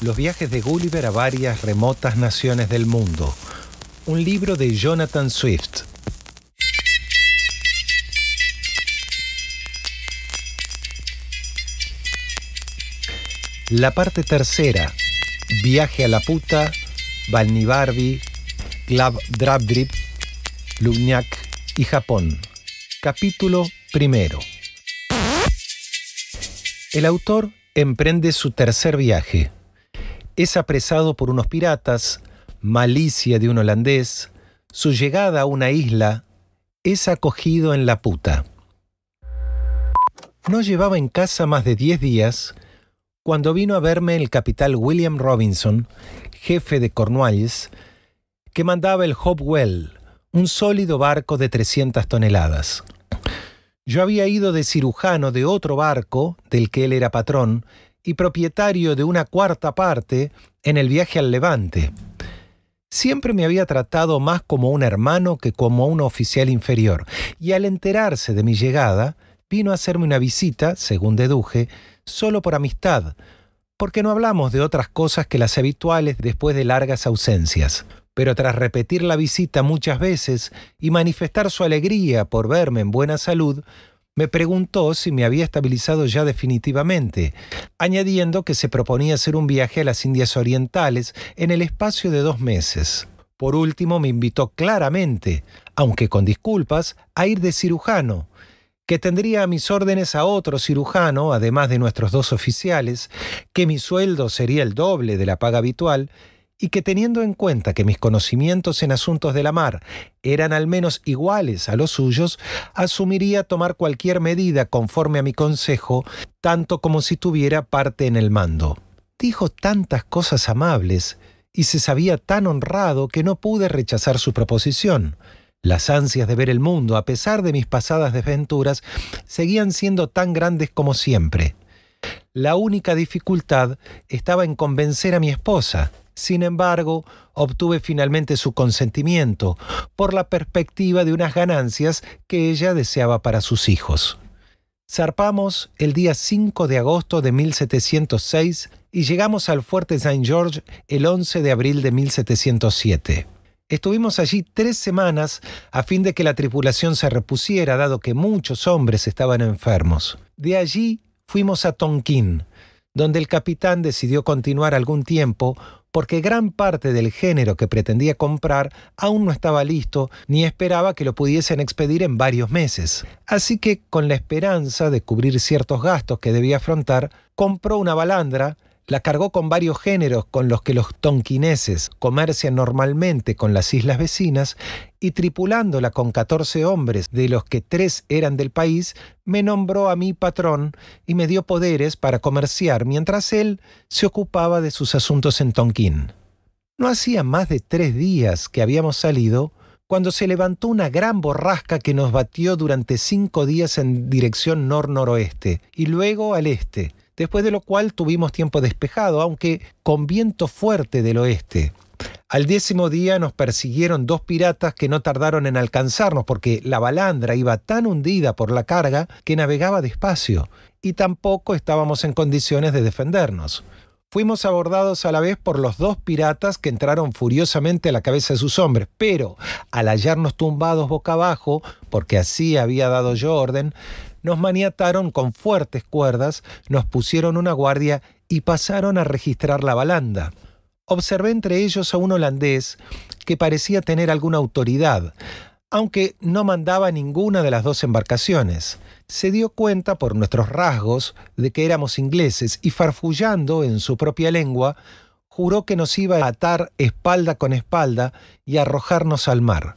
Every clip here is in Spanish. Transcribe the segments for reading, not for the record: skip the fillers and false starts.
Los viajes de Gulliver a varias remotas naciones del mundo. Un libro de Jonathan Swift. La parte tercera. Viaje a Laputa, Balnibarbi, Glavdravdriv, Lugnac y Japón. Capítulo primero. El autor emprende su tercer viaje. Es apresado por unos piratas, malicia de un holandés, su llegada a una isla, es acogido en Laputa. No llevaba en casa más de 10 días cuando vino a verme el capitán William Robinson, jefe de Cornwallis, que mandaba el Hopewell, un sólido barco de 300 toneladas. Yo había ido de cirujano de otro barco, del que él era patrón, y propietario de una cuarta parte en el viaje al Levante. Siempre me había tratado más como un hermano que como un oficial inferior, y al enterarse de mi llegada, vino a hacerme una visita, según deduje, solo por amistad, porque no hablamos de otras cosas que las habituales después de largas ausencias. Pero tras repetir la visita muchas veces y manifestar su alegría por verme en buena salud, me preguntó si me había estabilizado ya definitivamente, añadiendo que se proponía hacer un viaje a las Indias Orientales en el espacio de 2 meses. Por último, me invitó claramente, aunque con disculpas, a ir de cirujano, que tendría a mis órdenes a otro cirujano, además de nuestros 2 oficiales, que mi sueldo sería el doble de la paga habitual, y que teniendo en cuenta que mis conocimientos en asuntos de la mar eran al menos iguales a los suyos, asumiría tomar cualquier medida conforme a mi consejo, tanto como si tuviera parte en el mando. Dijo tantas cosas amables y se sabía tan honrado que no pude rechazar su proposición. Las ansias de ver el mundo, a pesar de mis pasadas desventuras, seguían siendo tan grandes como siempre. La única dificultad estaba en convencer a mi esposa. Sin embargo, obtuve finalmente su consentimiento por la perspectiva de unas ganancias que ella deseaba para sus hijos. Zarpamos el día 5 de agosto de 1706 y llegamos al fuerte Saint George el 11 de abril de 1707. Estuvimos allí 3 semanas a fin de que la tripulación se repusiera, dado que muchos hombres estaban enfermos. De allí fuimos a Tonquín, donde el capitán decidió continuar algún tiempo porque gran parte del género que pretendía comprar aún no estaba listo ni esperaba que lo pudiesen expedir en varios meses. Así que, con la esperanza de cubrir ciertos gastos que debía afrontar, compró una balandra, la cargó con varios géneros con los que los tonquineses comercian normalmente con las islas vecinas y tripulándola con 14 hombres, de los que 3 eran del país, me nombró a mí patrón y me dio poderes para comerciar mientras él se ocupaba de sus asuntos en Tonquín. No hacía más de 3 días que habíamos salido cuando se levantó una gran borrasca que nos batió durante 5 días en dirección nor-noroeste y luego al este, después de lo cual tuvimos tiempo despejado, aunque con viento fuerte del oeste. Al 10º día nos persiguieron 2 piratas que no tardaron en alcanzarnos porque la balandra iba tan hundida por la carga que navegaba despacio y tampoco estábamos en condiciones de defendernos. Fuimos abordados a la vez por los 2 piratas que entraron furiosamente a la cabeza de sus hombres, pero al hallarnos tumbados boca abajo, porque así había dado yo orden, nos maniataron con fuertes cuerdas, nos pusieron una guardia y pasaron a registrar la balanda. Observé entre ellos a un holandés que parecía tener alguna autoridad, aunque no mandaba ninguna de las 2 embarcaciones. Se dio cuenta por nuestros rasgos de que éramos ingleses y farfullando en su propia lengua, juró que nos iba a atar espalda con espalda y arrojarnos al mar.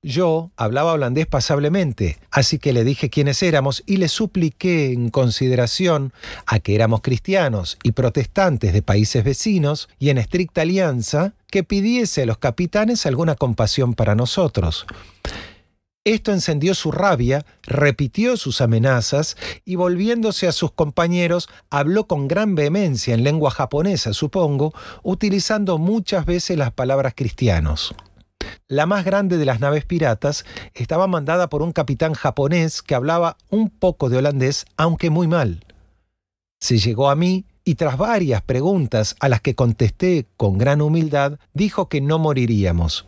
Yo hablaba holandés pasablemente, así que le dije quiénes éramos y le supliqué, en consideración a que éramos cristianos y protestantes de países vecinos y en estricta alianza, que pidiese a los capitanes alguna compasión para nosotros. Esto encendió su rabia, repitió sus amenazas y volviéndose a sus compañeros habló con gran vehemencia en lengua japonesa, supongo, utilizando muchas veces las palabras cristianos. La más grande de las naves piratas estaba mandada por un capitán japonés que hablaba un poco de holandés, aunque muy mal. Se llegó a mí y tras varias preguntas a las que contesté con gran humildad, dijo que no moriríamos.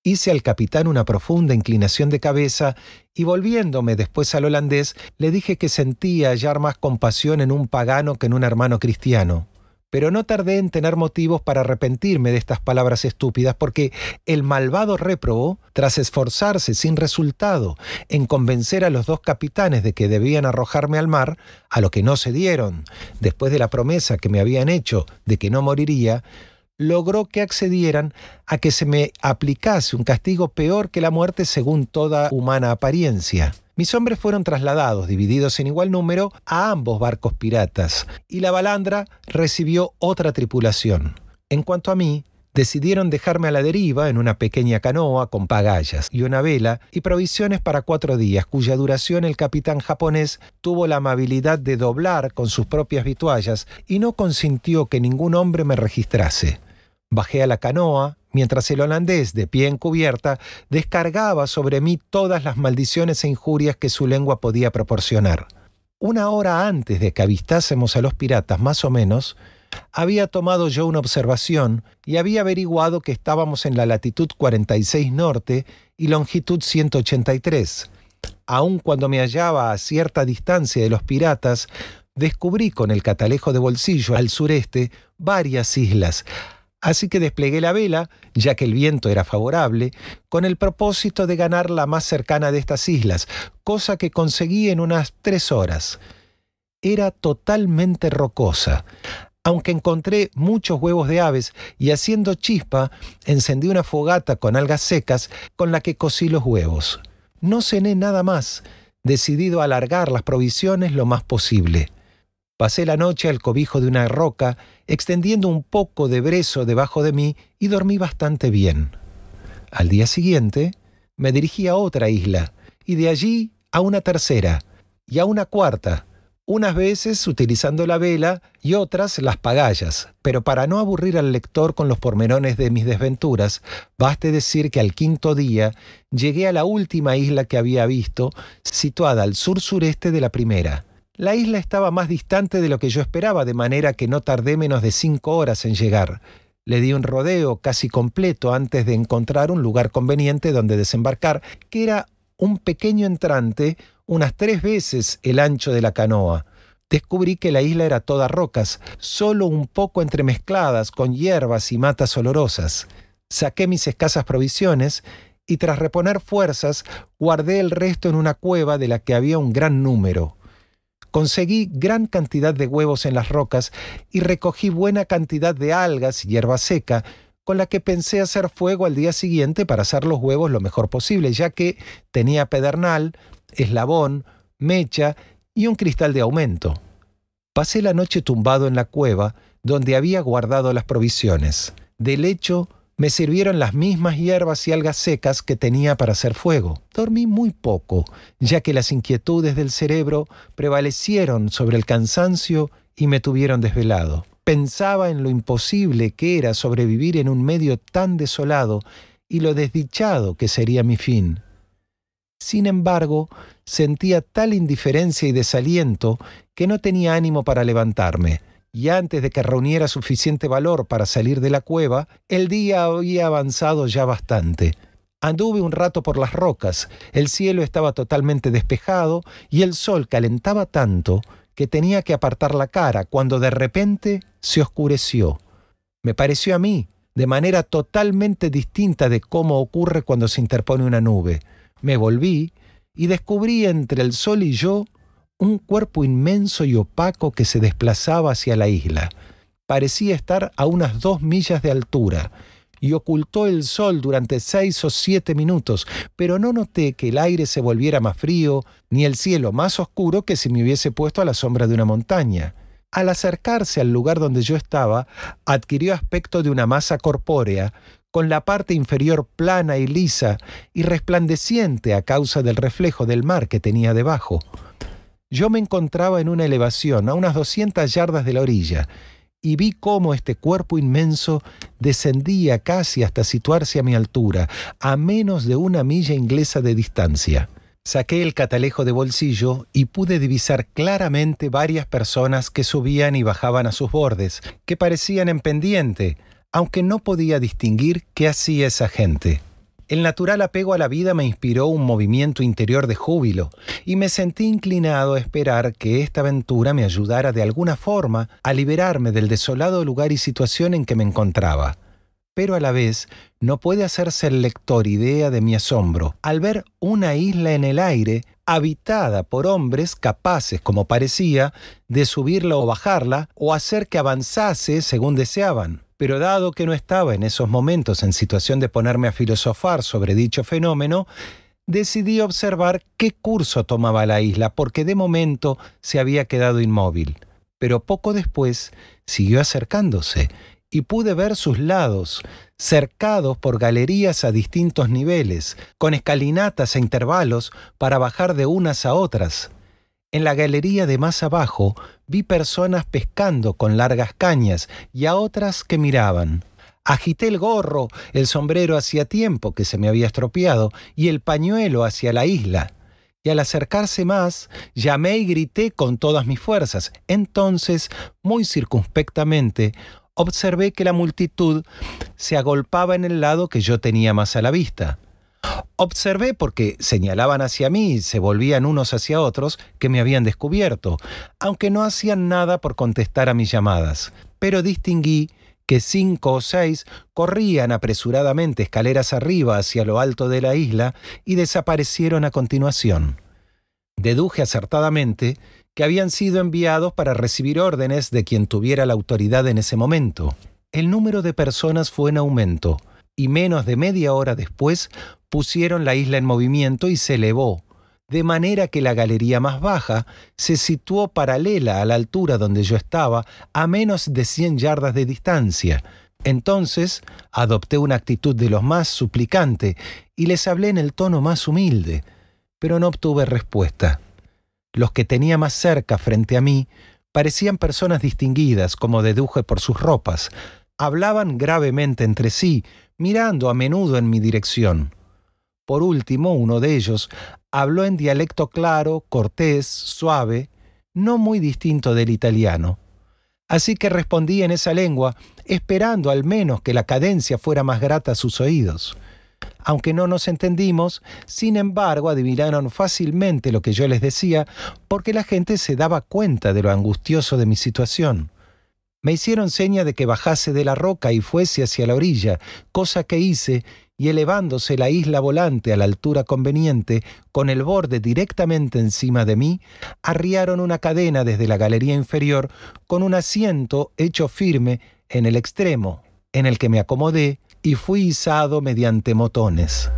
Hice al capitán una profunda inclinación de cabeza y volviéndome después al holandés, le dije que sentía hallar más compasión en un pagano que en un hermano cristiano. Pero no tardé en tener motivos para arrepentirme de estas palabras estúpidas, porque el malvado réprobo, tras esforzarse sin resultado en convencer a los dos capitanes de que debían arrojarme al mar, a lo que no cedieron, después de la promesa que me habían hecho de que no moriría, logró que accedieran a que se me aplicase un castigo peor que la muerte según toda humana apariencia. Mis hombres fueron trasladados, divididos en igual número, a ambos barcos piratas, y la balandra recibió otra tripulación. En cuanto a mí, decidieron dejarme a la deriva en una pequeña canoa con pagallas y una vela y provisiones para 4 días, cuya duración el capitán japonés tuvo la amabilidad de doblar con sus propias vituallas y no consintió que ningún hombre me registrase. Bajé a la canoa, mientras el holandés, de pie en cubierta, descargaba sobre mí todas las maldiciones e injurias que su lengua podía proporcionar. 1 hora antes de que avistásemos a los piratas, más o menos, había tomado yo una observación y había averiguado que estábamos en la latitud 46 norte y longitud 183. Aun cuando me hallaba a cierta distancia de los piratas, descubrí con el catalejo de bolsillo al sureste varias islas. Así que desplegué la vela, ya que el viento era favorable, con el propósito de ganar la más cercana de estas islas, cosa que conseguí en unas 3 horas. Era totalmente rocosa. Aunque encontré muchos huevos de aves y haciendo chispa, encendí una fogata con algas secas con la que cocí los huevos. No cené nada más, decidido a alargar las provisiones lo más posible. Pasé la noche al cobijo de una roca, extendiendo un poco de brezo debajo de mí y dormí bastante bien. Al día siguiente, me dirigí a otra isla, y de allí a una tercera, y a una cuarta, unas veces utilizando la vela y otras las pagallas, pero para no aburrir al lector con los pormenores de mis desventuras, baste decir que al 5.º día llegué a la última isla que había visto, situada al sur-sureste de la primera. La isla estaba más distante de lo que yo esperaba, de manera que no tardé menos de 5 horas en llegar. Le di un rodeo casi completo antes de encontrar un lugar conveniente donde desembarcar, que era un pequeño entrante, unas 3 veces el ancho de la canoa. Descubrí que la isla era toda rocas, solo un poco entremezcladas con hierbas y matas olorosas. Saqué mis escasas provisiones y tras reponer fuerzas, guardé el resto en una cueva de la que había un gran número. Conseguí gran cantidad de huevos en las rocas y recogí buena cantidad de algas y hierba seca, con la que pensé hacer fuego al día siguiente para hacer los huevos lo mejor posible, ya que tenía pedernal, eslabón, mecha y un cristal de aumento. Pasé la noche tumbado en la cueva donde había guardado las provisiones. Del lecho me sirvieron las mismas hierbas y algas secas que tenía para hacer fuego. Dormí muy poco, ya que las inquietudes del cerebro prevalecieron sobre el cansancio y me tuvieron desvelado. Pensaba en lo imposible que era sobrevivir en un medio tan desolado y lo desdichado que sería mi fin. Sin embargo, sentía tal indiferencia y desaliento que no tenía ánimo para levantarme. Y antes de que reuniera suficiente valor para salir de la cueva, el día había avanzado ya bastante. Anduve un rato por las rocas, el cielo estaba totalmente despejado y el sol calentaba tanto que tenía que apartar la cara cuando de repente se oscureció. Me pareció a mí, de manera totalmente distinta de cómo ocurre cuando se interpone una nube. Me volví y descubrí entre el sol y yo un cuerpo inmenso y opaco que se desplazaba hacia la isla. Parecía estar a unas 2 millas de altura y ocultó el sol durante 6 o 7 minutos, pero no noté que el aire se volviera más frío ni el cielo más oscuro que si me hubiese puesto a la sombra de una montaña. Al acercarse al lugar donde yo estaba, adquirió aspecto de una masa corpórea, con la parte inferior plana y lisa y resplandeciente a causa del reflejo del mar que tenía debajo. Yo me encontraba en una elevación a unas 200 yardas de la orilla y vi cómo este cuerpo inmenso descendía casi hasta situarse a mi altura, a menos de 1 milla inglesa de distancia. Saqué el catalejo de bolsillo y pude divisar claramente varias personas que subían y bajaban a sus bordes, que parecían en pendiente, aunque no podía distinguir qué hacía esa gente. El natural apego a la vida me inspiró un movimiento interior de júbilo y me sentí inclinado a esperar que esta aventura me ayudara de alguna forma a liberarme del desolado lugar y situación en que me encontraba. Pero a la vez no puede hacerse el lector idea de mi asombro al ver una isla en el aire habitada por hombres capaces, como parecía, de subirla o bajarla o hacer que avanzase según deseaban. Pero dado que no estaba en esos momentos en situación de ponerme a filosofar sobre dicho fenómeno, decidí observar qué curso tomaba la isla, porque de momento se había quedado inmóvil. Pero poco después siguió acercándose y pude ver sus lados, cercados por galerías a distintos niveles, con escalinatas a intervalos para bajar de unas a otras. En la galería de más abajo vi personas pescando con largas cañas y a otras que miraban. Agité el gorro, el sombrero hacía tiempo que se me había estropeado, y el pañuelo hacia la isla. Y al acercarse más, llamé y grité con todas mis fuerzas. Entonces, muy circunspectamente, observé que la multitud se agolpaba en el lado que yo tenía más a la vista. Observé porque señalaban hacia mí y se volvían unos hacia otros que me habían descubierto, aunque no hacían nada por contestar a mis llamadas. Pero distinguí que 5 o 6 corrían apresuradamente escaleras arriba hacia lo alto de la isla y desaparecieron a continuación. Deduje acertadamente que habían sido enviados para recibir órdenes de quien tuviera la autoridad en ese momento. El número de personas fue en aumento, y menos de media hora después pusieron la isla en movimiento y se elevó, de manera que la galería más baja se situó paralela a la altura donde yo estaba, a menos de 100 yardas de distancia. Entonces adopté una actitud de lo más suplicante y les hablé en el tono más humilde, pero no obtuve respuesta. Los que tenía más cerca frente a mí parecían personas distinguidas, como deduje por sus ropas. Hablaban gravemente entre sí, mirando a menudo en mi dirección. Por último, uno de ellos habló en dialecto claro, cortés, suave, no muy distinto del italiano. Así que respondí en esa lengua, esperando al menos que la cadencia fuera más grata a sus oídos. Aunque no nos entendimos, sin embargo adivinaron fácilmente lo que yo les decía, porque la gente se daba cuenta de lo angustioso de mi situación. Me hicieron seña de que bajase de la roca y fuese hacia la orilla, cosa que hice, y elevándose la isla volante a la altura conveniente, con el borde directamente encima de mí, arriaron una cadena desde la galería inferior con un asiento hecho firme en el extremo, en el que me acomodé y fui izado mediante motones.